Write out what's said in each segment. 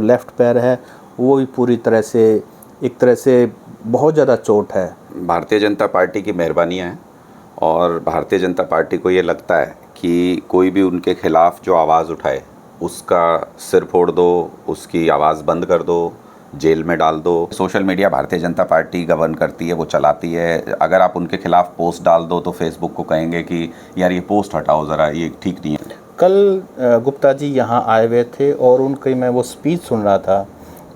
Left पैर है वो भी पूरी तरह से एक तरह से बहुत ज़्यादा चोट है। भारतीय जनता पार्टी की मेहरबानियाँ हैं और भारतीय जनता पार्टी को ये लगता है कि कोई भी उनके खिलाफ जो आवाज़ उठाए उसका सिर फोड़ दो, उसकी आवाज़ बंद कर दो, जेल में डाल दो। Social media Bharatiya Janata party govern करती है, वो चलाती है। अगर आप उनके खिलाफ पोस्ट डाल दो तो फेसबुक को कहेंगे कि यार ये पोस्ट हटाओ ज़रा, ये ठीक नहीं है। कल गुप्ता जी यहाँ आए हुए थे और उनकी मैं वो स्पीच सुन रहा था,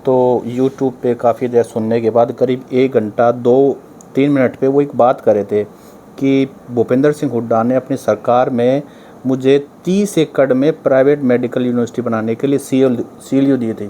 तो यूट्यूब पे काफ़ी देर सुनने के बाद करीब 1 घंटा 2-3 मिनट पे वो एक बात कर रहे थे कि भूपेंद्र सिंह हुड्डा ने अपनी सरकार में मुझे 30 एकड़ में प्राइवेट मेडिकल यूनिवर्सिटी बनाने के लिए CLU दिए थे,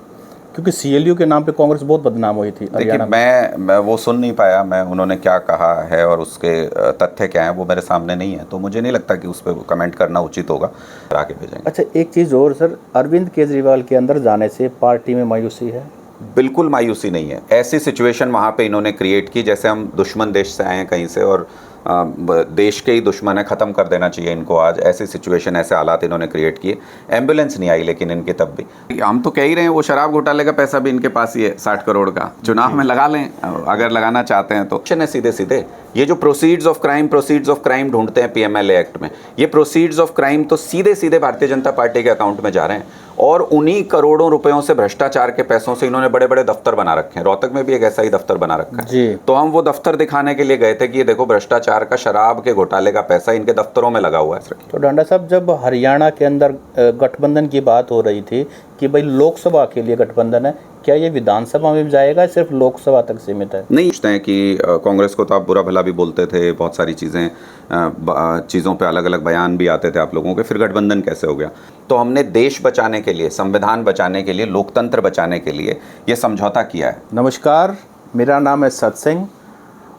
क्योंकि CLU के नाम पे कांग्रेस बहुत बदनाम हुई थी। देखिए, मैं वो सुन नहीं पाया, मैं उन्होंने क्या कहा है और उसके तथ्य क्या हैं वो मेरे सामने नहीं है, तो मुझे नहीं लगता कि उस पर कमेंट करना उचित होगा। आगे भेजेंगे। अच्छा, एक चीज़ और सर, अरविंद केजरीवाल के अंदर जाने से पार्टी में मायूसी है? बिल्कुल मायूसी नहीं है। ऐसी सिचुएशन वहाँ पे इन्होंने क्रिएट की जैसे हम दुश्मन देश से आए हैं कहीं से और देश के ही दुश्मन है, ख़त्म कर देना चाहिए इनको आज। ऐसी सिचुएशन, ऐसे हालात इन्होंने क्रिएट किए। एम्बुलेंस नहीं आई लेकिन इनके तब भी। हम तो कह ही रहे हैं वो शराब घोटाले का पैसा भी इनके पास ही है, 60 करोड़ का। चुनाव में लगा लें अगर लगाना चाहते हैं तो। सीधे सीधे ये जो प्रोसीड्स ऑफ क्राइम ढूंढते हैं PMLA एक्ट में, ये प्रोसीड्स ऑफ क्राइम तो सीधे सीधे भारतीय जनता पार्टी के अकाउंट में जा रहे हैं और उन्हीं करोड़ों रुपयों से, भ्रष्टाचार के पैसों से इन्होंने बड़े बड़े दफ्तर बना रखे हैं। रोहतक में भी एक ऐसा ही दफ्तर बना रखा है। तो हम वो दफ्तर दिखाने के लिए गए थे कि ये देखो भ्रष्टाचार का, शराब के घोटाले का पैसा इनके दफ्तरों में लगा हुआ है। तो डांडा साहब, जब हरियाणा के अंदर गठबंधन की बात हो रही थी कि भाई लोकसभा के लिए गठबंधन है, क्या ये विधानसभा में भी जाएगा, सिर्फ लोकसभा तक सीमित है? नहीं पूछते हैं कि कांग्रेस को तो आप बुरा भला भी बोलते थे, बहुत सारी चीज़ों पे अलग अलग बयान भी आते थे आप लोगों के, फिर गठबंधन कैसे हो गया? तो हमने देश बचाने के लिए, संविधान बचाने के लिए, लोकतंत्र बचाने के लिए ये समझौता किया है। नमस्कार, मेरा नाम है सत सिंह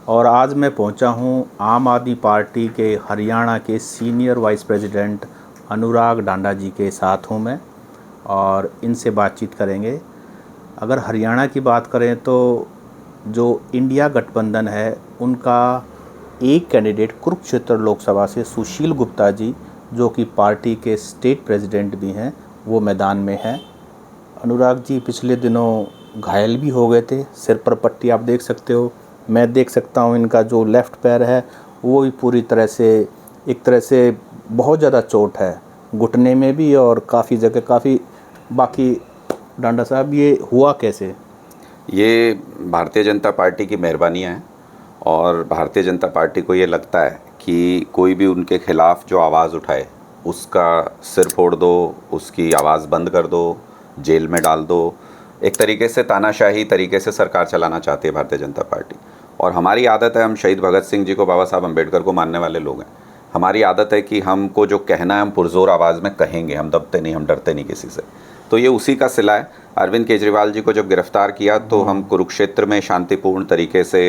और आज मैं पहुंचा हूं आम आदमी पार्टी के हरियाणा के सीनियर वाइस प्रेसिडेंट अनुराग डांडा जी के साथ हूं मैं और इनसे बातचीत करेंगे। अगर हरियाणा की बात करें तो जो इंडिया गठबंधन है उनका एक कैंडिडेट कुरुक्षेत्र लोकसभा से सुशील गुप्ता जी, जो कि पार्टी के स्टेट प्रेसिडेंट भी हैं, वो मैदान में हैं। अनुराग जी पिछले दिनों घायल भी हो गए थे, सिर पर पट्टी आप देख सकते हो, मैं देख सकता हूँ इनका जो लेफ़्ट पैर है वो भी पूरी तरह से एक तरह से बहुत ज़्यादा चोट है, घुटने में भी और काफ़ी जगह काफ़ी। बाकी डांडा साहब, ये हुआ कैसे? ये भारतीय जनता पार्टी की मेहरबानियाँ हैं और भारतीय जनता पार्टी को ये लगता है कि कोई भी उनके खिलाफ जो आवाज़ उठाए उसका सिर फोड़ दो, उसकी आवाज़ बंद कर दो, जेल में डाल दो। एक तरीके से तानाशाही तरीके से सरकार चलाना चाहती है भारतीय जनता पार्टी। और हमारी आदत है, हम शहीद भगत सिंह जी को, बाबा साहब अम्बेडकर को मानने वाले लोग हैं। हमारी आदत है कि हमको जो कहना है हम पुरजोर आवाज़ में कहेंगे, हम दबते नहीं, हम डरते नहीं किसी से। तो ये उसी का सिला है। अरविंद केजरीवाल जी को जब गिरफ्तार किया तो हम कुरुक्षेत्र में शांतिपूर्ण तरीके से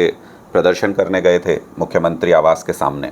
प्रदर्शन करने गए थे मुख्यमंत्री आवास के सामने।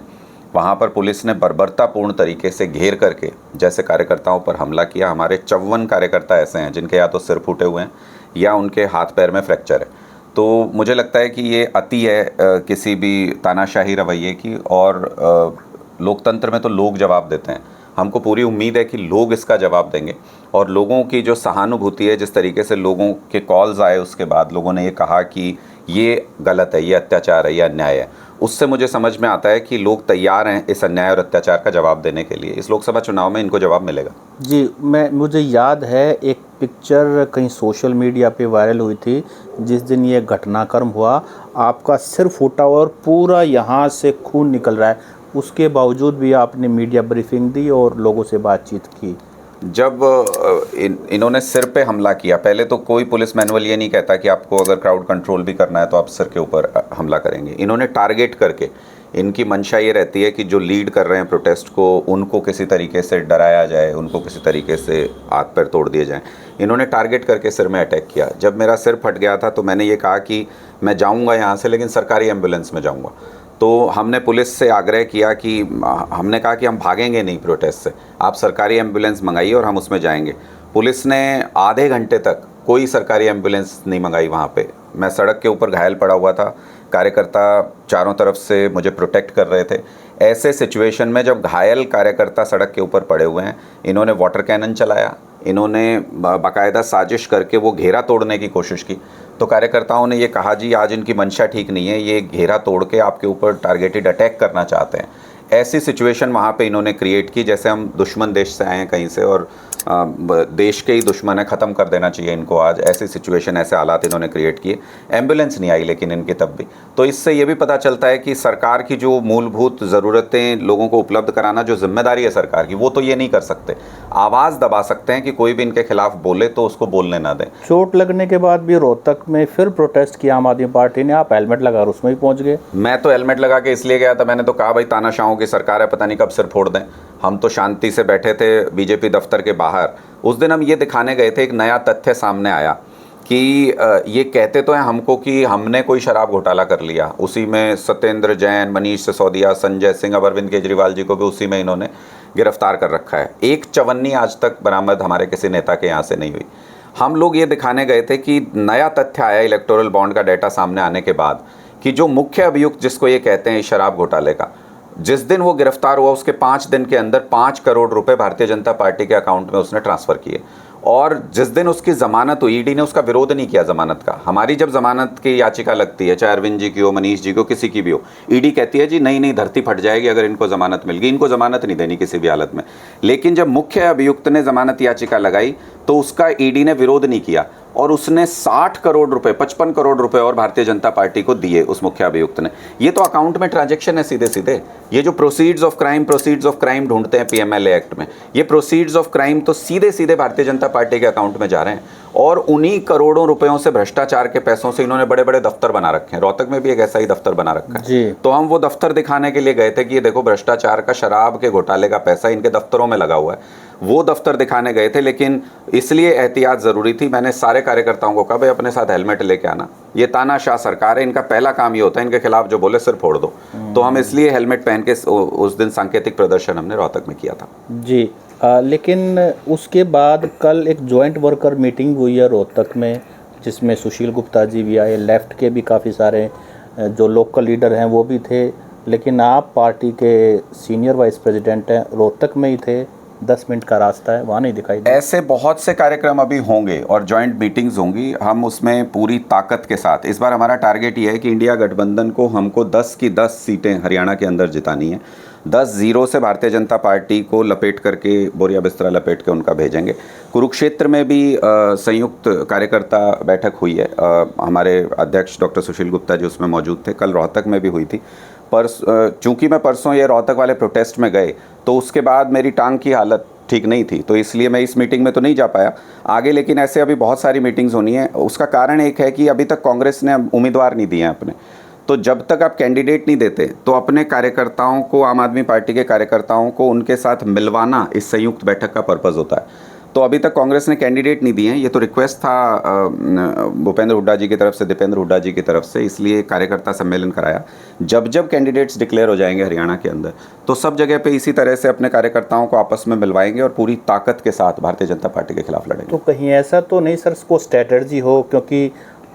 वहाँ पर पुलिस ने बर्बरतापूर्ण तरीके से घेर करके जैसे कार्यकर्ताओं पर हमला किया। हमारे 54 कार्यकर्ता ऐसे हैं जिनके या तो सिर फूटे हुए हैं या उनके हाथ पैर में फ्रैक्चर है। तो मुझे लगता है कि ये अति है किसी भी तानाशाही रवैये की, और लोकतंत्र में तो लोग जवाब देते हैं। हमको पूरी उम्मीद है कि लोग इसका जवाब देंगे और लोगों की जो सहानुभूति है, जिस तरीके से लोगों के कॉल्स आए उसके बाद लोगों ने ये कहा कि ये गलत है, ये अत्याचार है, ये अन्याय है, उससे मुझे समझ में आता है कि लोग तैयार हैं इस अन्याय और अत्याचार का जवाब देने के लिए। इस लोकसभा चुनाव में इनको जवाब मिलेगा। जी, मुझे याद है एक पिक्चर कहीं सोशल मीडिया पे वायरल हुई थी जिस दिन ये घटनाक्रम हुआ, आपका सिर फूटा और पूरा यहाँ से खून निकल रहा है, उसके बावजूद भी आपने मीडिया ब्रीफिंग दी और लोगों से बातचीत की। जब इन्होंने सिर पे हमला किया, पहले तो कोई पुलिस मैनुअल ये नहीं कहता कि आपको अगर क्राउड कंट्रोल भी करना है तो आप सिर के ऊपर हमला करेंगे। इन्होंने टारगेट करके, इनकी मंशा ये रहती है कि जो लीड कर रहे हैं प्रोटेस्ट को, उनको किसी तरीके से डराया जाए, उनको किसी तरीके से हाथ पैर तोड़ दिए जाएं। इन्होंने टारगेट करके सिर में अटैक किया। जब मेरा सिर फट गया था तो मैंने ये कहा कि मैं जाऊँगा यहाँ से, लेकिन सरकारी एम्बुलेंस में जाऊँगा। तो हमने पुलिस से आग्रह किया कि हमने कहा कि हम भागेंगे नहीं प्रोटेस्ट से, आप सरकारी एम्बुलेंस मंगाइए और हम उसमें जाएंगे। पुलिस ने आधे घंटे तक कोई सरकारी एम्बुलेंस नहीं मंगाई वहाँ पे। मैं सड़क के ऊपर घायल पड़ा हुआ था, कार्यकर्ता चारों तरफ से मुझे प्रोटेक्ट कर रहे थे। ऐसे सिचुएशन में जब घायल कार्यकर्ता सड़क के ऊपर पड़े हुए हैं, इन्होंने वाटर कैनन चलाया, इन्होंने बाकायदा साजिश करके वो घेरा तोड़ने की कोशिश की। तो कार्यकर्ताओं ने ये कहा जी आज इनकी मंशा ठीक नहीं है, ये घेरा तोड़ के आपके ऊपर टारगेटेड अटैक करना चाहते हैं। ऐसी सिचुएशन वहाँ पे इन्होंने क्रिएट की जैसे हम दुश्मन देश से आए हैं कहीं से और देश के ही दुश्मन है, ख़त्म कर देना चाहिए इनको आज। ऐसी सिचुएशन, ऐसे हालात इन्होंने क्रिएट किए। एम्बुलेंस नहीं आई लेकिन इनकी तब भी। तो इससे ये भी पता चलता है कि सरकार की जो मूलभूत ज़रूरतें लोगों को उपलब्ध कराना जो जिम्मेदारी है सरकार की, वो तो ये नहीं कर सकते। आवाज़ दबा सकते हैं कि कोई भी इनके खिलाफ बोले तो उसको बोलने ना दें। चोट लगने के बाद भी रोहतक में फिर प्रोटेस्ट किया आम आदमी पार्टी ने, आप हेलमेट लगा उसमें भी पहुंच गए। मैं तो हेलमेट लगा के इसलिए गया था, मैंने तो कहा भाई तानाशाहों की सरकार है, पता नहीं कब सिर फोड़ दें। हम तो शांति से बैठे थे बीजेपी दफ्तर के बाहर। उस दिन हम ये दिखाने गए थे, एक नया तथ्य सामने आया कि ये कहते तो हैं हमको कि हमने कोई शराब घोटाला कर लिया, उसी में सत्येंद्र जैन, मनीष सिसोदिया, संजय सिंह, अब अरविंद केजरीवाल जी को भी उसी में इन्होंने गिरफ्तार कर रखा है। एक चवन्नी आज तक बरामद हमारे किसी नेता के यहाँ से नहीं हुई। हम लोग ये दिखाने गए थे कि नया तथ्य आया इलेक्टोरल बॉन्ड का डाटा सामने आने के बाद कि जो मुख्य अभियुक्त जिसको ये कहते हैं शराब घोटाले का, जिस दिन वो गिरफ्तार हुआ उसके 5 दिन के अंदर 5 करोड़ रुपए भारतीय जनता पार्टी के अकाउंट में उसने ट्रांसफ़र किए। और जिस दिन उसकी ज़मानत हुई, ईडी ने उसका विरोध नहीं किया ज़मानत का। हमारी जब ज़मानत की याचिका लगती है, चाहे अरविंद जी की हो, मनीष जी की हो, किसी की भी हो, ईडी कहती है जी नहीं धरती फट जाएगी अगर इनको ज़मानत मिल गई, इनको ज़मानत नहीं देनी किसी भी हालत में। लेकिन जब मुख्य अभियुक्त ने ज़मानत याचिका लगाई तो उसका ईडी ने विरोध नहीं किया और उसने 60 करोड़ रुपए, 55 करोड़ रुपए और भारतीय जनता पार्टी को दिए उस मुख्य अभियुक्त ने। ये तो अकाउंट में ट्रांजैक्शन है सीधे सीधे। ये जो प्रोसीड्स ऑफ क्राइम ढूंढते हैं पीएमएलए एक्ट में, ये प्रोसीड्स ऑफ क्राइम तो सीधे सीधे भारतीय जनता पार्टी के अकाउंट में जा रहे हैं। और उन्हीं करोड़ों रुपयों से, भ्रष्टाचार के पैसों से इन्होंने बड़े बड़े दफ्तर बना रखे हैं। रोहतक में भी एक ऐसा ही दफ्तर बना रखा है। तो हम वो दफ्तर दिखाने के लिए गए थे कि ये देखो भ्रष्टाचार का, शराब के घोटाले का पैसा इनके दफ्तरों में लगा हुआ है। वो दफ्तर दिखाने गए थे, लेकिन इसलिए एहतियात ज़रूरी थी। मैंने सारे कार्यकर्ताओं को कहा भाई अपने साथ हेलमेट लेके आना, ये तानाशाह सरकार है, इनका पहला काम ये होता है इनके खिलाफ जो बोले सिर फोड़ दो। तो हम इसलिए हेलमेट पहन के उस दिन सांकेतिक प्रदर्शन हमने रोहतक में किया था जी। लेकिन उसके बाद कल एक जॉइंट वर्कर मीटिंग हुई है रोहतक में, जिसमें सुशील गुप्ता जी भी आए, लेफ्ट के भी काफ़ी सारे जो लोकल लीडर हैं वो भी थे, लेकिन आप पार्टी के सीनियर वाइस प्रेसिडेंट हैं, रोहतक में ही थे। 10 मिनट का रास्ता है, वहाँ नहीं दिखाई दे। ऐसे बहुत से कार्यक्रम अभी होंगे और जॉइंट मीटिंग्स होंगी, हम उसमें पूरी ताकत के साथ। इस बार हमारा टारगेट ये है कि इंडिया गठबंधन को हमको 10 की 10 सीटें हरियाणा के अंदर जितानी है। 10-0 से भारतीय जनता पार्टी को लपेट करके, बोरिया बिस्तरा लपेट के उनका भेजेंगे। कुरुक्षेत्र में भी संयुक्त कार्यकर्ता बैठक हुई है, हमारे अध्यक्ष डॉक्टर सुशील गुप्ता जी उसमें मौजूद थे। कल रोहतक में भी हुई थी। पर चूंकि मैं परसों ये रोहतक वाले प्रोटेस्ट में गए तो उसके बाद मेरी टांग की हालत ठीक नहीं थी, तो इसलिए मैं इस मीटिंग में तो नहीं जा पाया आगे। लेकिन ऐसे अभी बहुत सारी मीटिंग्स होनी है। उसका कारण एक है कि अभी तक कांग्रेस ने उम्मीदवार नहीं दिए हैं अपने। तो जब तक आप कैंडिडेट नहीं देते तो अपने कार्यकर्ताओं को, आम आदमी पार्टी के कार्यकर्ताओं को उनके साथ मिलवाना इस संयुक्त बैठक का पर्पज़ होता है। तो अभी तक कांग्रेस ने कैंडिडेट नहीं दिए हैं। ये तो रिक्वेस्ट था भूपेंद्र हुड्डा जी की तरफ से, दीपेंद्र हुड्डा जी की तरफ से, इसलिए कार्यकर्ता सम्मेलन कराया। जब जब कैंडिडेट्स डिक्लेयर हो जाएंगे हरियाणा के अंदर तो सब जगह पे इसी तरह से अपने कार्यकर्ताओं को आपस में मिलवाएंगे और पूरी ताकत के साथ भारतीय जनता पार्टी के खिलाफ लड़ेंगे। तो कहीं ऐसा तो नहीं सर को स्ट्रैटेजी हो, क्योंकि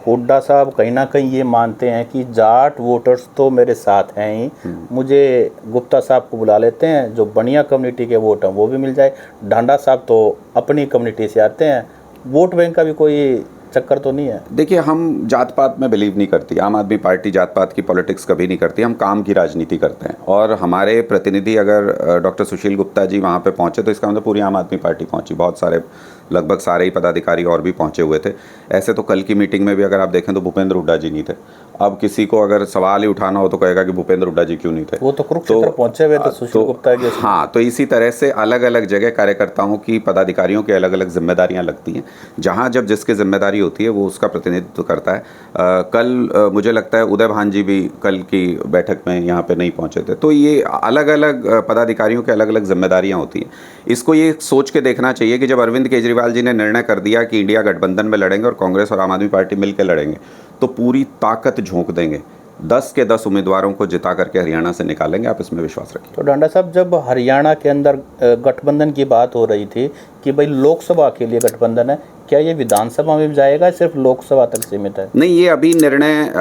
हुड्डा साहब कहीं ना कहीं ये मानते हैं कि जाट वोटर्स तो मेरे साथ हैं ही, मुझे गुप्ता साहब को बुला लेते हैं, जो बनिया कम्युनिटी के वोट हैं वो भी मिल जाए। ढांडा साहब तो अपनी कम्युनिटी से आते हैं, वोट बैंक का भी कोई चक्कर तो नहीं है? देखिए, हम जात पात में बिलीव नहीं करती। आम आदमी पार्टी जात पात की पॉलिटिक्स कभी नहीं करती। हम काम की राजनीति करते हैं। और हमारे प्रतिनिधि अगर डॉक्टर सुशील गुप्ता जी वहाँ पे पहुँचे तो इसका मतलब पूरी आम आदमी पार्टी पहुँची। बहुत सारे, लगभग सारे ही पदाधिकारी और भी पहुँचे हुए थे। ऐसे तो कल की मीटिंग में भी अगर आप देखें तो भूपेंद्र हुड्डा जी नहीं थे। अब किसी को अगर सवाल ही उठाना हो तो कहेगा कि भूपेंद्र हुड्डा जी क्यों नहीं थे। वो तो कुरुक्षेत्र पहुंचे हुए थे सुशील गुप्ता जी। हाँ, तो इसी तरह से अलग अलग जगह कार्यकर्ताओं की, पदाधिकारियों की अलग अलग जिम्मेदारियां लगती हैं। जहाँ जब जिसकी जिम्मेदारी होती है वो उसका प्रतिनिधित्व करता है। कल मुझे लगता है उदय भान जी भी कल की बैठक में यहाँ पे नहीं पहुँचे थे। तो ये अलग अलग पदाधिकारियों की अलग अलग जिम्मेदारियाँ होती हैं। इसको ये सोच के देखना चाहिए कि जब अरविंद केजरीवाल जी ने निर्णय कर दिया कि इंडिया गठबंधन में लड़ेंगे और कांग्रेस और आम आदमी पार्टी मिलकर लड़ेंगे, तो पूरी ताकत झोंक देंगे। 10 के 10 उम्मीदवारों को जिता करके हरियाणा से निकालेंगे, आप इसमें विश्वास रखिए। तो डांडा साहब, जब हरियाणा के अंदर गठबंधन की बात हो रही थी कि भाई लोकसभा के लिए गठबंधन है, क्या ये विधानसभा में भी जाएगा, सिर्फ लोकसभा तक सीमित है? नहीं, ये अभी निर्णय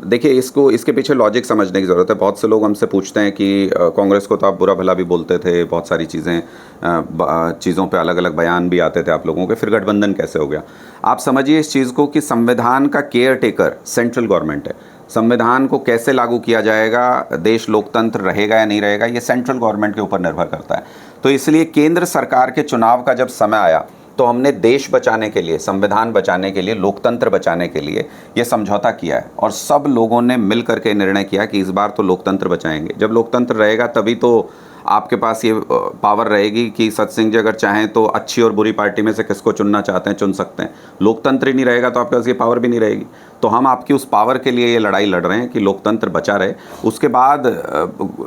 देखिए, इसके पीछे लॉजिक समझने की ज़रूरत है। बहुत से लोग हमसे पूछते हैं कि कांग्रेस को तो आप बुरा भला भी बोलते थे, बहुत सारी चीज़ों पे अलग अलग बयान भी आते थे आप लोगों के, फिर गठबंधन कैसे हो गया? आप समझिए इस चीज़ को कि संविधान का केयर टेकर सेंट्रल गवर्नमेंट है। संविधान को कैसे लागू किया जाएगा, देश लोकतंत्र रहेगा या नहीं रहेगा, ये सेंट्रल गवर्नमेंट के ऊपर निर्भर करता है। तो इसलिए केंद्र सरकार के चुनाव का जब समय आया तो हमने देश बचाने के लिए, संविधान बचाने के लिए, लोकतंत्र बचाने के लिए ये समझौता किया है और सब लोगों ने मिल करके निर्णय किया कि इस बार तो लोकतंत्र बचाएंगे। जब लोकतंत्र रहेगा तभी तो आपके पास ये पावर रहेगी कि सत सिंह जी अगर चाहें तो अच्छी और बुरी पार्टी में से किसको चुनना चाहते हैं चुन सकते हैं। लोकतंत्र ही नहीं रहेगा तो आपके पास ये पावर भी नहीं रहेगी। तो हम आपकी उस पावर के लिए ये लड़ाई लड़ रहे हैं कि लोकतंत्र बचा रहे। उसके बाद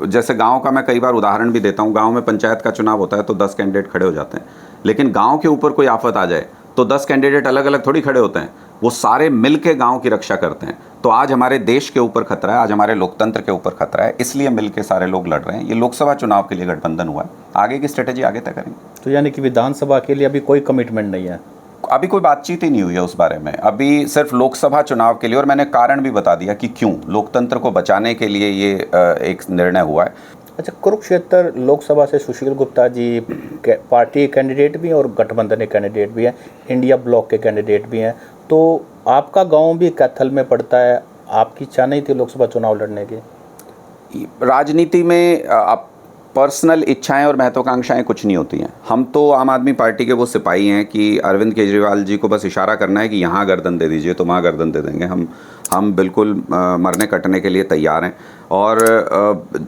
जैसे गांव का मैं कई बार उदाहरण भी देता हूं, गांव में पंचायत का चुनाव होता है तो 10 कैंडिडेट खड़े हो जाते हैं, लेकिन गांव के ऊपर कोई आफत आ जाए तो 10 कैंडिडेट अलग अलग थोड़ी खड़े होते हैं, वो सारे मिल के गाँव की रक्षा करते हैं। तो आज हमारे देश के ऊपर खतरा है, आज हमारे लोकतंत्र के ऊपर खतरा है, इसलिए मिल के सारे लोग लड़ रहे हैं। ये लोकसभा चुनाव के लिए गठबंधन हुआ है, आगे की स्ट्रेटेजी आगे तय करेंगे। तो यानी कि विधानसभा के लिए अभी कोई कमिटमेंट नहीं है? अभी कोई बातचीत ही नहीं हुई है उस बारे में, अभी सिर्फ लोकसभा चुनाव के लिए। और मैंने कारण भी बता दिया कि क्यों, लोकतंत्र को बचाने के लिए ये एक निर्णय हुआ है। अच्छा, कुरुक्षेत्र लोकसभा से सुशील गुप्ता जी पार्टी के कैंडिडेट भी हैं और गठबंधन के कैंडिडेट भी हैं, इंडिया ब्लॉक के कैंडिडेट भी हैं, तो आपका गांव भी कैथल में पड़ता है, आपकी इच्छा नहीं थी लोकसभा चुनाव लड़ने की? राजनीति में आप पर्सनल इच्छाएं और महत्वाकांक्षाएं कुछ नहीं होती हैं। हम तो आम आदमी पार्टी के वो सिपाही हैं कि अरविंद केजरीवाल जी को बस इशारा करना है कि यहाँ गर्दन दे दीजिए तो वहाँ गर्दन दे देंगे। हम बिल्कुल मरने कटने के लिए तैयार हैं। और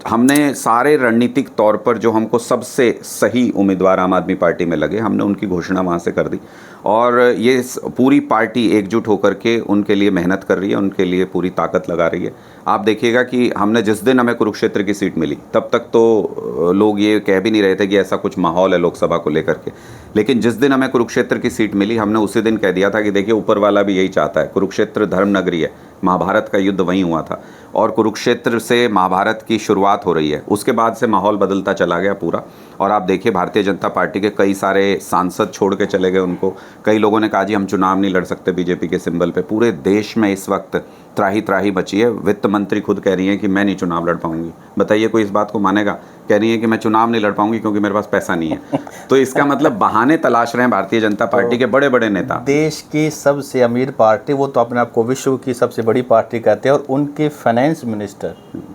हमने सारे रणनीतिक तौर पर जो हमको सबसे सही उम्मीदवार आम आदमी पार्टी में लगे, हमने उनकी घोषणा वहाँ से कर दी। और ये पूरी पार्टी एकजुट होकर के उनके लिए मेहनत कर रही है, उनके लिए पूरी ताकत लगा रही है। आप देखिएगा कि हमने जिस दिन हमें कुरुक्षेत्र की सीट मिली तब तक तो लोग ये कह भी नहीं रहे थे कि ऐसा कुछ माहौल है लोकसभा को लेकर के, लेकिन जिस दिन हमें कुरुक्षेत्र की सीट मिली हमने उसी दिन कह दिया था कि देखिए ऊपर वाला भी यही चाहता है। कुरुक्षेत्र धर्म नगरी है, महाभारत का युद्ध वहीं हुआ था और कुरुक्षेत्र से महाभारत की शुरुआत हो रही है। उसके बाद से माहौल बदलता चला गया पूरा। और आप देखिए भारतीय जनता पार्टी के कई सारे सांसद छोड़ के चले गए उनको। कई लोगों ने कहा जी हम चुनाव नहीं लड़ सकते बीजेपी के सिंबल पे। पूरे देश में इस वक्त त्राही त्राही बची है। वित्त मंत्री खुद कह रही हैं कि मैं नहीं चुनाव लड़ पाऊंगी। बताइए कोई इस बात को मानेगा? कह रही है कि मैं चुनाव नहीं लड़ पाऊंगी क्योंकि मेरे पास पैसा नहीं है। तो इसका मतलब बहाने तलाश रहे हैं भारतीय जनता पार्टी के बड़े बड़े नेता। देश की सबसे अमीर पार्टी, वो तो अपने आप को विश्व की सबसे बड़ी पार्टी कहते हैं, और उनके फाइनेंस मिनिस्टर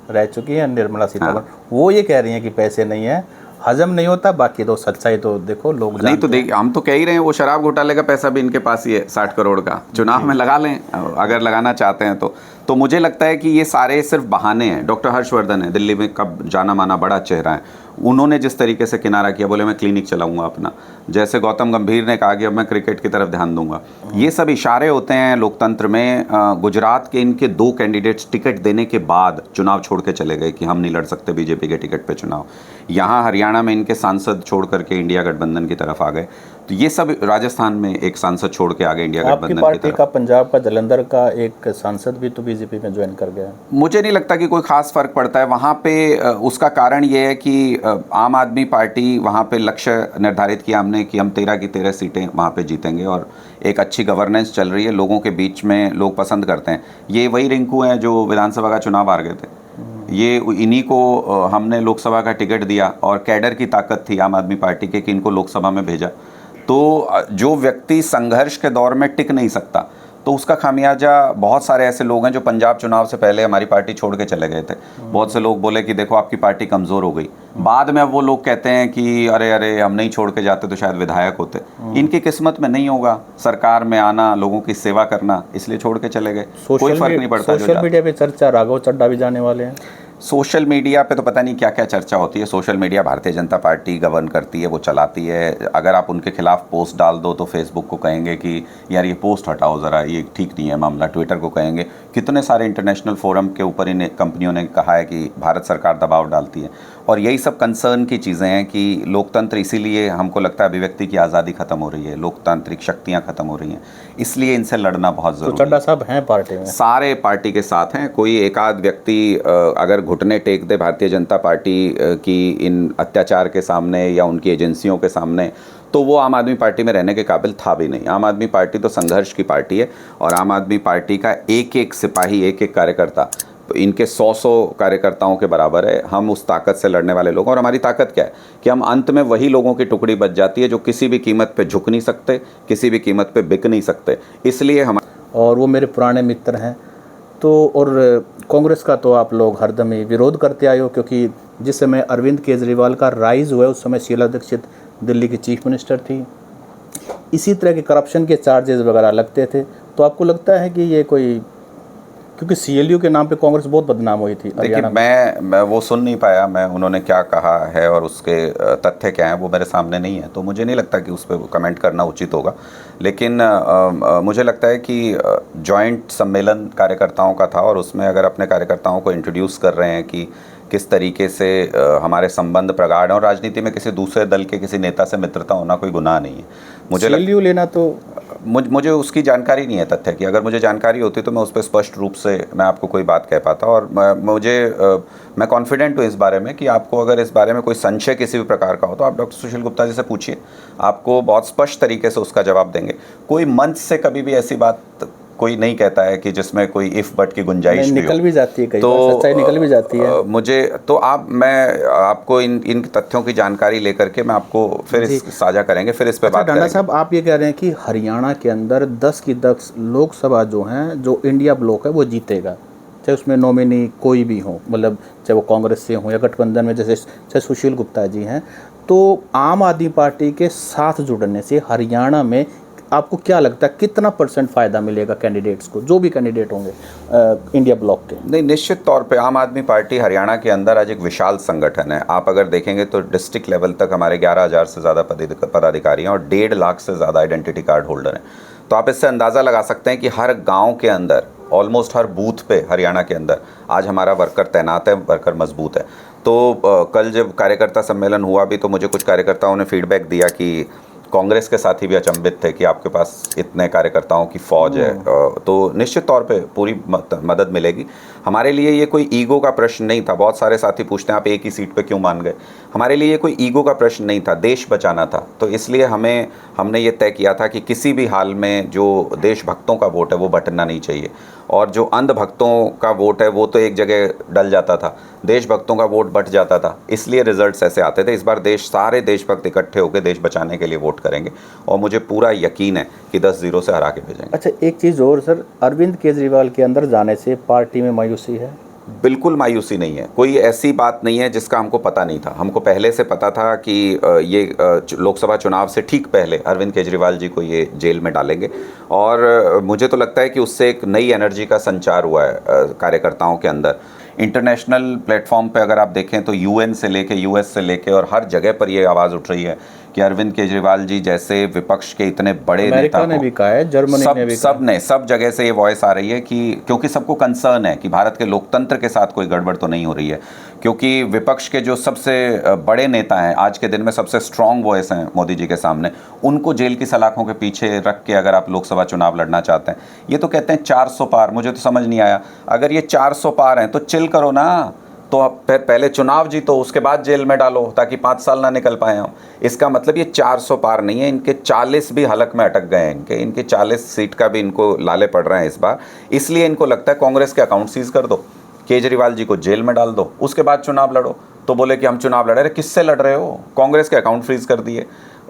रह चुकी हैं निर्मला सीतारमण। हाँ। वो ये कह रही हैं कि पैसे नहीं है, हजम नहीं होता। बाकी तो सच्चाई तो देखो लोग नहीं, तो देख हम तो कह ही रहे हैं वो शराब घोटाले का पैसा भी इनके पास ही है 60 करोड़ का। चुनाव में लगा लें अगर लगाना चाहते हैं तो मुझे लगता है कि ये सारे सिर्फ बहाने हैं। डॉक्टर हर्षवर्धन है दिल्ली में, कब जाना माना बड़ा चेहरा है, उन्होंने जिस तरीके से किनारा किया, बोले मैं क्लिनिक चलाऊंगा अपना। जैसे गौतम गंभीर ने कहा कि अब मैं क्रिकेट की तरफ ध्यान दूंगा। ये सब इशारे होते हैं लोकतंत्र में। गुजरात के इनके 2 कैंडिडेट्स टिकट देने के बाद चुनाव छोड़ के चले गए कि हम नहीं लड़ सकते बीजेपी के टिकट पे चुनाव। यहाँ हरियाणा में इनके सांसद छोड़ करके इंडिया गठबंधन की तरफ आ गए। तो ये सब, राजस्थान में एक सांसद छोड़ के आ गए इंडिया गठबंधन की तरफ। आपकी पार्टी का पंजाब का जलंधर का एक सांसद भी तो बीजेपी में ज्वाइन कर गया। मुझे नहीं लगता कि कोई खास फर्क पड़ता है वहाँ पे। उसका कारण ये है कि आम आदमी पार्टी वहाँ पे लक्ष्य निर्धारित किया हमने कि हम 13 की 13 सीटें वहाँ पे जीतेंगे और एक अच्छी गवर्नेंस चल रही है, लोगों के बीच में लोग पसंद करते हैं। ये वही रिंकू हैं जो विधानसभा का चुनाव हार गए थे। ये इन्हीं को हमने लोकसभा का टिकट दिया और कैडर की ताकत थी आम आदमी पार्टी के कि इनको लोकसभा में भेजा। तो जो व्यक्ति संघर्ष के दौर में टिक नहीं सकता तो उसका खामियाजा, बहुत सारे ऐसे लोग हैं जो पंजाब चुनाव से पहले हमारी पार्टी छोड़ के चले गए थे। बहुत से लोग बोले कि देखो आपकी पार्टी कमज़ोर हो गई। बाद में अब वो लोग कहते हैं कि अरे अरे हम नहीं छोड़ के जाते तो शायद विधायक होते। इनकी किस्मत में नहीं होगा सरकार में आना, लोगों की सेवा करना, इसलिए छोड़ के चले गए। कोई फर्क नहीं पड़ता। सोशल मीडिया पे चर्चा राघव चड्ढा भी जाने वाले हैं। सोशल मीडिया पे तो पता नहीं क्या क्या चर्चा होती है। Social media Bharatiya Janata party govern करती है, वो चलाती है। अगर आप उनके खिलाफ पोस्ट डाल दो तो फेसबुक को कहेंगे कि यार ये पोस्ट हटाओ ज़रा, ये ठीक नहीं है मामला। ट्विटर को कहेंगे। कितने सारे इंटरनेशनल फोरम के ऊपर इन कंपनियों ने कहा है कि भारत सरकार दबाव डालती है। और यही सब कंसर्न की चीज़ें हैं कि लोकतंत्र, इसीलिए हमको लगता है अभिव्यक्ति की आज़ादी खत्म हो रही है, लोकतांत्रिक शक्तियाँ खत्म हो रही हैं, इसलिए इनसे लड़ना बहुत ज़रूरी है। तो चड्ढा साहब हैं पार्टी में? सारे पार्टी के साथ हैं। कोई एक आध व्यक्ति अगर घुटने टेक दे भारतीय जनता पार्टी की इन अत्याचार के सामने या उनकी एजेंसियों के सामने तो वो आम आदमी पार्टी में रहने के काबिल था भी नहीं। आम आदमी पार्टी तो संघर्ष की पार्टी है और आम आदमी पार्टी का एक एक सिपाही, एक एक कार्यकर्ता इनके 100 कार्यकर्ताओं के बराबर है। हम उस ताकत से लड़ने वाले लोग, और हमारी ताकत क्या है कि हम अंत में वही लोगों की टुकड़ी बच जाती है जो किसी भी कीमत पे झुक नहीं सकते, किसी भी कीमत पे बिक नहीं सकते। इसलिए हम, और वो मेरे पुराने मित्र हैं। तो और कांग्रेस का तो आप लोग हरदम ही विरोध करते आए हो, क्योंकि जिस समय अरविंद केजरीवाल का राइज हुआ उस समय शीला दीक्षित दिल्ली की चीफ मिनिस्टर थी। इसी तरह के करप्शन के चार्जेस वगैरह लगते थे। तो आपको लगता है कि ये कोई, क्योंकि CLU के नाम पे कांग्रेस बहुत बदनाम हुई थी। देखिए, मैं वो सुन नहीं पाया, मैं उन्होंने क्या कहा है और उसके तथ्य क्या हैं वो मेरे सामने नहीं है, तो मुझे नहीं लगता कि उस पर कमेंट करना उचित होगा। लेकिन मुझे लगता है कि जॉइंट सम्मेलन कार्यकर्ताओं का था और उसमें अगर अपने कार्यकर्ताओं को इंट्रोड्यूस कर रहे हैं कि किस तरीके से हमारे संबंध प्रगाढ़ हैं, और राजनीति में किसी दूसरे दल के किसी नेता से मित्रता होना कोई गुनाह नहीं है। मुझे CLU लेना तो मुझे उसकी जानकारी नहीं है तथ्य की। अगर मुझे जानकारी होती तो मैं उस पर स्पष्ट रूप से मैं आपको कोई बात कह पाता। और मैं कॉन्फिडेंट हूँ इस बारे में कि आपको अगर इस बारे में कोई संशय किसी भी प्रकार का हो तो आप डॉक्टर सुशील गुप्ता जी से पूछिए, आपको बहुत स्पष्ट तरीके से उसका जवाब देंगे। कोई मंच से कभी भी ऐसी बात कोई नहीं कहता है कि जिसमें कोई इफ बट की गुंजाइश निकल भी जाती है, कई बार सच्चाई निकल भी जाती है। मुझे तो मैं आपको इन तथ्यों की जानकारी लेकर के मैं आपको फिर साझा करेंगे, फिर इस पे बात करेंगे। डांडा साहब, आप ये कह रहे हैं कि हरियाणा के अंदर 10 की 10 लोकसभा जो हैं, जो इंडिया ब्लॉक है वो जीतेगा, चाहे उसमें नॉमिनी कोई भी हो, मतलब चाहे वो कांग्रेस से हो या गठबंधन में जैसे सुशील गुप्ता जी हैं। तो आम आदमी पार्टी के साथ जुड़ने से हरियाणा में आपको क्या लगता है कितना % फ़ायदा मिलेगा कैंडिडेट्स को, जो भी कैंडिडेट होंगे इंडिया ब्लॉक के? नहीं, निश्चित तौर पे आम आदमी पार्टी हरियाणा के अंदर आज एक विशाल संगठन है। आप अगर देखेंगे तो डिस्ट्रिक्ट लेवल तक हमारे 11,000 से ज़्यादा पदाधिकारी हैं और 1.5 लाख से ज़्यादा आइडेंटिटी कार्ड होल्डर हैं। तो आप इससे अंदाज़ा लगा सकते हैं कि हर गाँव के अंदर, ऑलमोस्ट हर बूथ पे हरियाणा के अंदर आज हमारा वर्कर तैनात है, वर्कर मजबूत है। तो कल जब कार्यकर्ता सम्मेलन हुआ भी तो मुझे कुछ कार्यकर्ताओं ने फीडबैक दिया कि कांग्रेस के साथी भी अचंभित थे कि आपके पास इतने कार्यकर्ताओं की फौज है। तो निश्चित तौर पे पूरी मदद मिलेगी। हमारे लिए ये कोई ईगो का प्रश्न नहीं था। बहुत सारे साथी पूछते हैं आप एक ही सीट पे क्यों मान गए। हमारे लिए ये कोई ईगो का प्रश्न नहीं था, देश बचाना था। तो इसलिए हमने ये तय किया था कि किसी भी हाल में जो देशभक्तों का वोट है वो बंटना नहीं चाहिए, और जो अंधभक्तों का वोट है वो तो एक जगह डल जाता था, देशभक्तों का वोट बट जाता था। इसलिए रिजल्ट्स ऐसे आते थे। इस बार सारे देशभक्त इकट्ठे होकर देश बचाने के लिए वोट करेंगे और मुझे पूरा यकीन है कि 10-0 से हरा के भेजेंगे। अच्छा, एक चीज़ और सर, अरविंद केजरीवाल के अंदर जाने से पार्टी में मायूसी है? बिल्कुल मायूसी नहीं है। कोई ऐसी बात नहीं है जिसका हमको पता नहीं था। हमको पहले से पता था कि ये लोकसभा चुनाव से ठीक पहले अरविंद केजरीवाल जी को ये जेल में डालेंगे, और मुझे तो लगता है कि उससे एक नई एनर्जी का संचार हुआ है कार्यकर्ताओं के अंदर। इंटरनेशनल प्लेटफॉर्म पे अगर आप देखें तो UN से लेके US से लेके और हर जगह पर ये आवाज़ उठ रही है कि अरविंद केजरीवाल जी जैसे विपक्ष के इतने बड़े नेता ने भी कहा है, जर्मनी ने भी कहा, सब जगह से ये वॉइस आ रही है कि क्योंकि सबको कंसर्न है कि भारत के लोकतंत्र के साथ कोई गड़बड़ तो नहीं हो रही है। क्योंकि विपक्ष के जो सबसे बड़े नेता हैं, आज के दिन में सबसे स्ट्रांग वॉइस हैं मोदी जी के सामने, उनको जेल की सलाखों के पीछे रख के अगर आप लोकसभा चुनाव लड़ना चाहते हैं, ये तो कहते हैं 400 पार। मुझे तो समझ नहीं आया, अगर ये 400 पार हैं तो चिल करो ना, तो आप पहले चुनाव जीतो, उसके बाद जेल में डालो ताकि 5 साल ना निकल पाए हम। इसका मतलब ये 400 पार नहीं है, इनके 40 भी हलक में अटक गए हैं। इनके 40 सीट का भी इनको लाले पड़ रहे हैं इस बार। इसलिए इनको लगता है कांग्रेस के अकाउंट सीज कर दो, केजरीवाल जी को जेल में डाल दो, उसके बाद चुनाव लड़ो। तो बोले कि हम चुनाव लड़ रहे, किससे लड़ रहे हो? कांग्रेस के अकाउंट फ्रीज कर दिए।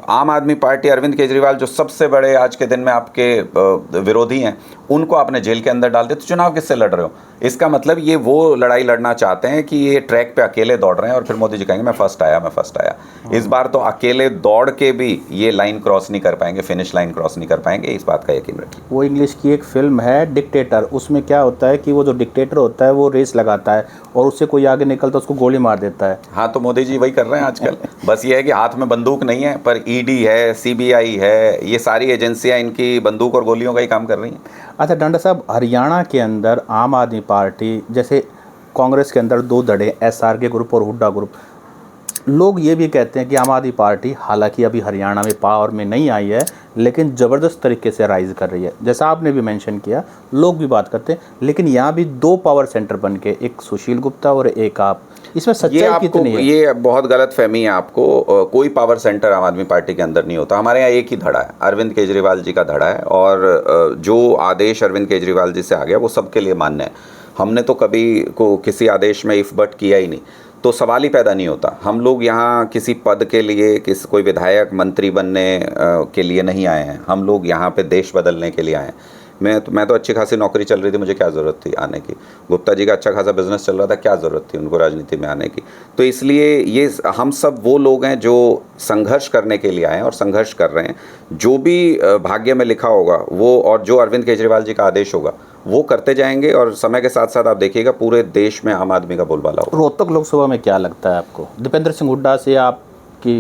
आम आदमी पार्टी, अरविंद केजरीवाल जो सबसे बड़े आज के दिन में आपके विरोधी हैं, उनको आपने जेल के अंदर डाल दिया, तो चुनाव किससे लड़ रहे हो? इसका मतलब ये वो लड़ाई लड़ना चाहते हैं कि ये ट्रैक पे अकेले दौड़ रहे हैं और फिर मोदी जी कहेंगे मैं फर्स्ट आया। इस बार तो अकेले दौड़ के भी ये लाइन क्रॉस नहीं कर पाएंगे, फिनिश लाइन क्रॉस नहीं कर पाएंगे, इस बात का यकीन रखिए। वो इंग्लिश की एक फिल्म है डिक्टेटर, उसमें क्या होता है कि वो जो डिक्टेटर होता है वो रेस लगाता है और उससे कोई आगे निकलता है उसको गोली मार देता है। हाँ, तो मोदी जी वही कर रहे हैं आजकल। बस ये है कि हाथ में बंदूक नहीं है, पर ED है, CBI है, ये सारी एजेंसियां इनकी बंदूक और गोलियों का ही काम कर रही हैं। अच्छा डांडा साहब, हरियाणा के अंदर आम आदमी पार्टी, जैसे कांग्रेस के अंदर 2 धड़े, SRK ग्रुप और हुड्डा ग्रुप, लोग ये भी कहते हैं कि आम आदमी पार्टी हालांकि अभी हरियाणा में पावर में नहीं आई है, लेकिन ज़बरदस्त तरीके से राइज कर रही है। जैसा आपने भी मेंशन किया, लोग भी बात करते हैं, लेकिन यहाँ भी 2 पावर सेंटर बन के, एक सुशील गुप्ता और एक आप, इसमें सच्चाई कितनी है? ये बहुत गलत फहमी है आपको। कोई पावर सेंटर आम आदमी पार्टी के अंदर नहीं होता। हमारे यहाँ एक ही धड़ा है, अरविंद केजरीवाल जी का धड़ा है, और जो आदेश अरविंद केजरीवाल जी से आ गया वो सबके लिए मान्य है। हमने तो कभी को किसी आदेश में इफ बट किया ही नहीं, तो सवाल ही पैदा नहीं होता। हम लोग यहाँ किसी पद के लिए, कोई विधायक मंत्री बनने के लिए नहीं आए हैं। हम लोग यहाँ पे देश बदलने के लिए आए हैं। मैं तो अच्छी खासी नौकरी चल रही थी, मुझे क्या ज़रूरत थी आने की। गुप्ता जी का अच्छा खासा बिजनेस चल रहा था, क्या ज़रूरत थी उनको राजनीति में आने की। तो इसलिए ये हम सब वो लोग हैं जो संघर्ष करने के लिए आए हैं और संघर्ष कर रहे हैं। जो भी भाग्य में लिखा होगा वो, और जो अरविंद केजरीवाल जी का आदेश होगा वो करते जाएंगे, और समय के साथ साथ आप देखिएगा पूरे देश में आम आदमी का बोलबाला होगा। रोहतक लोकसभा में क्या लगता है आपको, दीपेंद्र सिंह हुड्डा से आपकी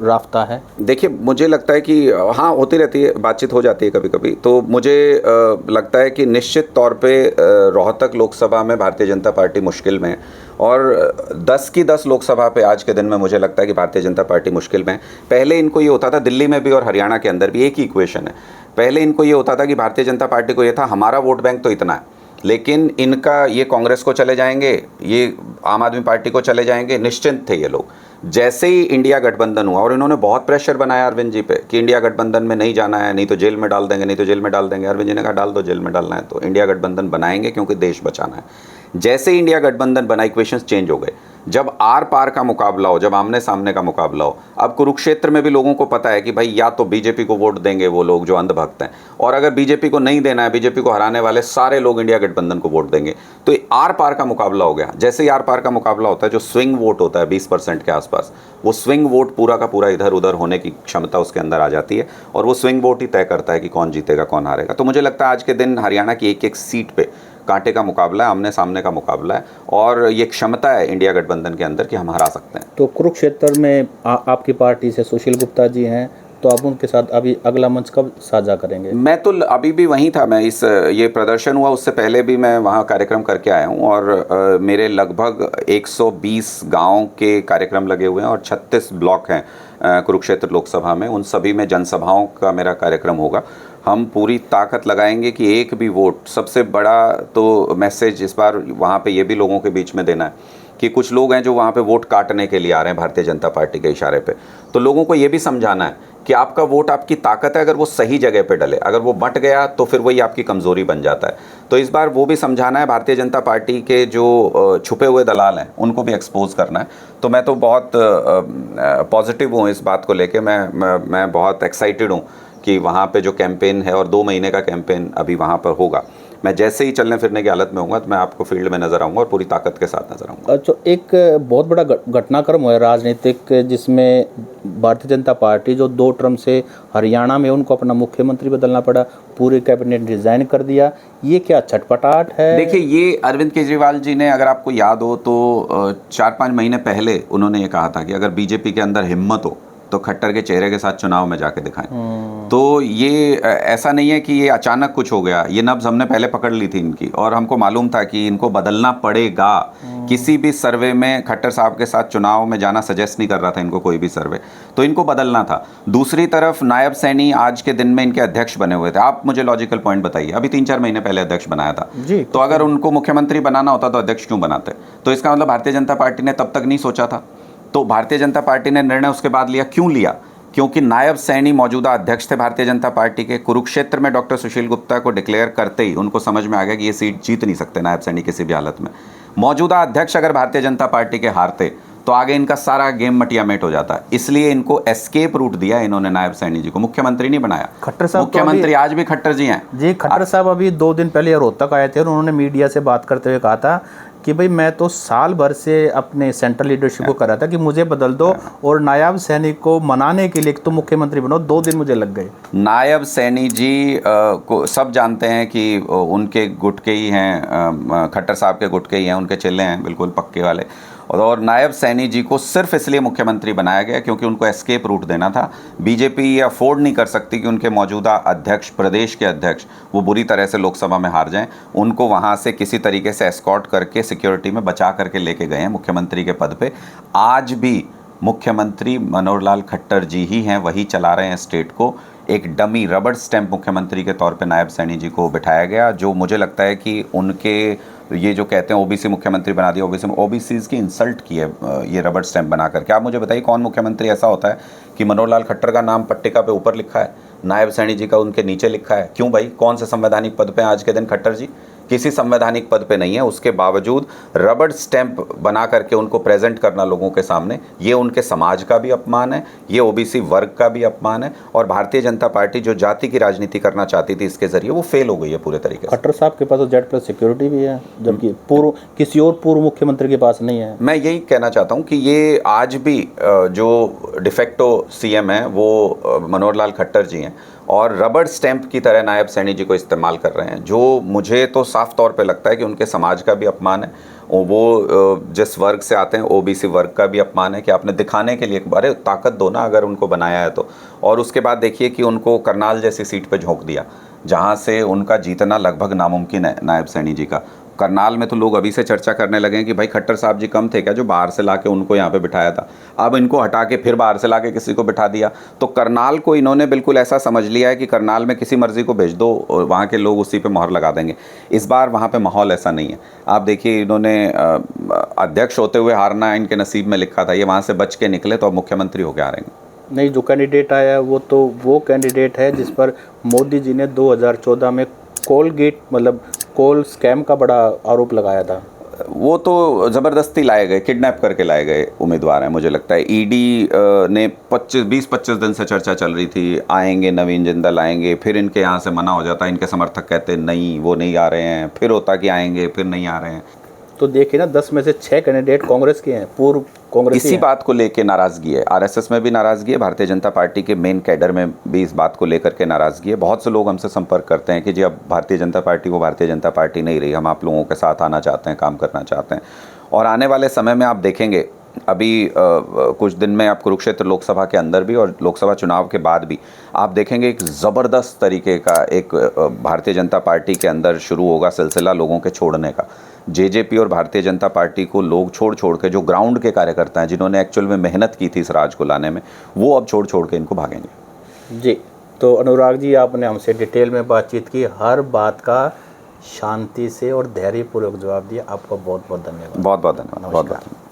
राफ्ता है? देखिए, मुझे लगता है कि हाँ, होती रहती है, बातचीत हो जाती है कभी कभी। तो मुझे लगता है कि निश्चित तौर पे रोहतक लोकसभा में भारतीय जनता पार्टी मुश्किल में है, और 10 की 10 लोकसभा पे आज के दिन में मुझे लगता है कि भारतीय जनता पार्टी मुश्किल में है। पहले इनको ये होता था, दिल्ली में भी और हरियाणा के अंदर भी एक ही इक्वेशन है। पहले इनको ये होता था कि भारतीय जनता पार्टी को ये था, हमारा वोट बैंक तो इतना है, लेकिन इनका ये कांग्रेस को चले जाएंगे, ये आम आदमी पार्टी को चले जाएंगे, निश्चिंत थे ये लोग। जैसे ही इंडिया गठबंधन हुआ, और इन्होंने बहुत प्रेशर बनाया अरविंद जी पे कि इंडिया गठबंधन में नहीं जाना है, नहीं तो जेल में डाल देंगे, नहीं तो जेल में डाल देंगे। अरविंद जी ने कहा डाल दो, जेल में डालना है तो इंडिया गठबंधन बनाएंगे क्योंकि देश बचाना है। जैसे ही इंडिया गठबंधन बना, इक्वेशंस चेंज हो गए। जब आर पार का मुकाबला हो, जब आमने सामने का मुकाबला हो, अब कुरुक्षेत्र में भी लोगों को पता है कि भाई या तो बीजेपी को वोट देंगे वो लोग जो अंधभक्त हैं, और अगर बीजेपी को नहीं देना है, बीजेपी को हराने वाले सारे लोग इंडिया गठबंधन को वोट देंगे। तो आर पार का मुकाबला हो गया। जैसे ही आर पार का मुकाबला होता है, जो स्विंग वोट होता है 20% के आसपास, वो स्विंग वोट पूरा का पूरा इधर उधर होने की क्षमता उसके अंदर आ जाती है, और वो स्विंग वोट ही तय करता है कि कौन जीतेगा कौन हारेगा। तो मुझे लगता है आज के दिन हरियाणा की एक एक सीट पे कांटे का मुकाबला है, आमने सामने का मुकाबला है, और ये क्षमता है इंडिया गठबंधन के अंदर कि हम हरा सकते हैं। तो कुरुक्षेत्र में आपकी पार्टी से सुशील गुप्ता जी हैं, तो आप उनके साथ अभी अगला मंच कब साझा करेंगे? मैं तो अभी भी वहीं था। मैं ये प्रदर्शन हुआ उससे पहले भी मैं वहाँ कार्यक्रम करके आया हूँ, और मेरे लगभग 120 गांव के कार्यक्रम लगे हुए हैं, और 36 ब्लॉक हैं कुरुक्षेत्र लोकसभा में। उन सभी में जनसभाओं का मेरा कार्यक्रम होगा। हम पूरी ताकत लगाएंगे कि एक भी वोट, सबसे बड़ा तो मैसेज इस बार वहाँ पे ये भी लोगों के बीच में देना है कि कुछ लोग हैं जो वहाँ पे वोट काटने के लिए आ रहे हैं भारतीय जनता पार्टी के इशारे पे। तो लोगों को ये भी समझाना है कि आपका वोट आपकी ताकत है, अगर वो सही जगह पे डले। अगर वो बंट गया तो फिर वही आपकी कमज़ोरी बन जाता है। तो इस बार वो भी समझाना है, भारतीय जनता पार्टी के जो छुपे हुए दलाल हैं उनको भी एक्सपोज करना है। तो मैं तो बहुत पॉजिटिव हूँ इस बात को लेके। मैं बहुत एक्साइटेड हूँ कि वहाँ पे जो कैंपेन है, और 2 महीने का कैंपेन अभी वहाँ पर होगा, मैं जैसे ही चलने फिरने की हालत में होऊंगा तो मैं आपको फील्ड में नजर आऊंगा और पूरी ताकत के साथ नजर आऊंगा। अच्छा, एक बहुत बड़ा घटनाक्रम हुआ है राजनीतिक, जिसमें भारतीय जनता पार्टी जो 2 टर्म से हरियाणा में, उनको अपना मुख्यमंत्री बदलना पड़ा, पूरे कैबिनेट रिजाइन कर दिया। ये क्या छटपटाहट है? देखिए, ये अरविंद केजरीवाल जी ने, अगर आपको याद हो तो 4-5 महीने पहले उन्होंने ये कहा था कि अगर बीजेपी के अंदर हिम्मत हो तो खट्टर के चेहरे के साथ चुनाव में जाके दिखाएं। तो ये ऐसा नहीं है कि ये अचानक कुछ हो गया। ये नब्ज हमने पहले पकड़ ली थी इनकी, और हमको मालूम था कि इनको बदलना पड़ेगा। किसी भी सर्वे में खट्टर साहब के साथ चुनाव में जाना सजेस्ट नहीं कर रहा था इनको कोई भी सर्वे, तो इनको बदलना था। दूसरी तरफ नायब सैनी आज के दिन में इनके अध्यक्ष बने हुए थे। आप मुझे लॉजिकल पॉइंट बताइए, अभी 3-4 महीने पहले अध्यक्ष बनाया था जी, तो अगर उनको मुख्यमंत्री बनाना होता तो अध्यक्ष क्यों बनाते? तो इसका मतलब भारतीय जनता पार्टी ने तब तक नहीं सोचा था। तो भारतीय जनता पार्टी ने निर्णय उसके बाद लिया। क्यों लिया? क्योंकि नायब सैनी मौजूदा अध्यक्ष थे भारतीय जनता पार्टी के। कुरुक्षेत्र में डॉक्टर सुशील गुप्ता को डिक्लेयर करते ही उनको समझ में आ गया कि ये सीट जीत नहीं सकते नायब सैनी किसी भी हालत में। मौजूदा अध्यक्ष अगर भारतीय जनता पार्टी के हारते तो आगे इनका सारा गेम मटियामेट हो जाता है। इसलिए इनको एस्केप रूट दिया इन्होंने, नायब सैनी जी को मुख्यमंत्री नहीं बनाया। खट्टर साहब मुख्यमंत्री आज भी खट्टर जी हैं। जी, खट्टर साहब अभी 2 दिन पहले रोहतक आए थे और उन्होंने मीडिया से बात करते हुए कहा था कि भाई मैं तो साल भर से अपने सेंट्रल लीडरशिप को कर रहा था कि मुझे बदल दो, और नायब सैनी को मनाने के लिए तो मुख्यमंत्री बनो। 2 दिन मुझे लग गए। नायब सैनी जी को सब जानते हैं कि उनके गुट के ही हैं, खट्टर साहब के गुट के ही हैं, उनके चेले हैं बिल्कुल पक्के वाले। और नायब सैनी जी को सिर्फ इसलिए मुख्यमंत्री बनाया गया क्योंकि उनको एस्केप रूट देना था। बीजेपी ये अफोर्ड नहीं कर सकती कि उनके मौजूदा अध्यक्ष, प्रदेश के अध्यक्ष, वो बुरी तरह से लोकसभा में हार जाएं। उनको वहाँ से किसी तरीके से एस्कॉर्ट करके सिक्योरिटी में बचा करके लेके गए हैं मुख्यमंत्री के पद पे। आज भी मुख्यमंत्री मनोहर लाल खट्टर जी ही हैं, वही चला रहे हैं स्टेट को। एक डमी रबड़ स्टैंप मुख्यमंत्री के तौर पे नायब सैनी जी को बिठाया गया, जो मुझे लगता है कि उनके ये जो कहते हैं ओबीसी मुख्यमंत्री बना दिया, ओबीसीज की इंसल्ट की है ये रबड़ स्टैंप बना करके। आप मुझे बताइए कौन मुख्यमंत्री ऐसा होता है कि मनोहर लाल खट्टर का नाम पट्टिका पे ऊपर लिखा है, नायब सैनी जी का उनके नीचे लिखा है? क्यों भाई, कौन से संवैधानिक पद पे आज के दिन खट्टर जी? किसी संवैधानिक पद पे नहीं है, उसके बावजूद रबड़ स्टैंप बना करके उनको प्रेजेंट करना लोगों के सामने, ये उनके समाज का भी अपमान है, ये ओबीसी वर्ग का भी अपमान है। और भारतीय जनता पार्टी जो जाति की राजनीति करना चाहती थी इसके जरिए, वो फेल हो गई है पूरे तरीके से। खट्टर साहब के पास तो जेड प्लस सिक्योरिटी भी है, जबकि किसी और पूर्व मुख्यमंत्री के पास नहीं है। मैं यही कहना चाहता हूँ कि ये आज भी जो डिफेक्टो सीएम है वो मनोहर लाल खट्टर जी हैं, और रबड़ स्टैंप की तरह नायब सैनी जी को इस्तेमाल कर रहे हैं, जो मुझे तो साफ तौर पे लगता है कि उनके समाज का भी अपमान है। वो जिस वर्ग से आते हैं ओबीसी वर्ग का भी अपमान है कि आपने दिखाने के लिए एक बार ताकत दो ना, अगर उनको बनाया है तो। और उसके बाद देखिए कि उनको करनाल जैसी सीट पे झोंक दिया, जहाँ से उनका जीतना लगभग नामुमकिन है नायब सैनी जी का। करनाल में तो लोग अभी से चर्चा करने लगे हैं कि भाई खट्टर साहब जी कम थे क्या जो बाहर से लाके उनको यहाँ पे बिठाया था? अब इनको हटा के फिर बाहर से लाके किसी को बिठा दिया। तो करनाल को इन्होंने बिल्कुल ऐसा समझ लिया है कि करनाल में किसी मर्जी को भेज दो और वहाँ के लोग उसी पे मोहर लगा देंगे। इस बार वहाँ पे माहौल ऐसा नहीं है। आप देखिए, इन्होंने अध्यक्ष होते हुए हारना इनके नसीब में लिखा था, ये वहाँ से बच के निकले तो अब मुख्यमंत्री होकर हारेंगे। नहीं, जो कैंडिडेट आया वो तो वो कैंडिडेट है जिस पर मोदी जी ने 2014 में कोलगेट मतलब कोल स्कैम का बड़ा आरोप लगाया था। वो तो ज़बरदस्ती लाए गए, किडनैप करके लाए गए उम्मीदवार हैं। मुझे लगता है ईडी ने 20-25 दिन से चर्चा चल रही थी आएंगे, नवीन जिंदल आएंगे, फिर इनके यहाँ से मना हो जाता, इनके समर्थक कहते नहीं वो नहीं आ रहे हैं, फिर होता कि आएंगे फिर नहीं आ रहे हैं। तो देखिए ना, 10 में से 6 कैंडिडेट कांग्रेस के हैं, पूर्व कांग्रेसी इसी बात को लेकर नाराजगी है, आरएसएस में भी नाराजगी है, भारतीय जनता पार्टी के मेन कैडर में भी इस बात को लेकर के नाराजगी है। बहुत से लोग हमसे संपर्क करते हैं कि जी अब भारतीय जनता पार्टी वो भारतीय जनता पार्टी नहीं रही, हम आप लोगों के साथ आना चाहते हैं, काम करना चाहते हैं। और आने वाले समय में आप देखेंगे, अभी कुछ दिन में आप कुरुक्षेत्र लोकसभा के अंदर भी और लोकसभा चुनाव के बाद भी आप देखेंगे एक ज़बरदस्त तरीके का एक भारतीय जनता पार्टी के अंदर शुरू होगा सिलसिला लोगों के छोड़ने का। जेजेपी और भारतीय जनता पार्टी को लोग छोड़ के, जो ग्राउंड के कार्यकर्ता हैं जिन्होंने एक्चुअल में मेहनत की थी इस राज को लाने में, वो अब छोड़ के इनको भागेंगे। जी, तो अनुराग जी, आपने हमसे डिटेल में बातचीत की, हर बात का शांति से और धैर्यपूर्वक जवाब दिया। आपका बहुत बहुत धन्यवाद। बहुत बहुत धन्यवाद। बहुत बहुत।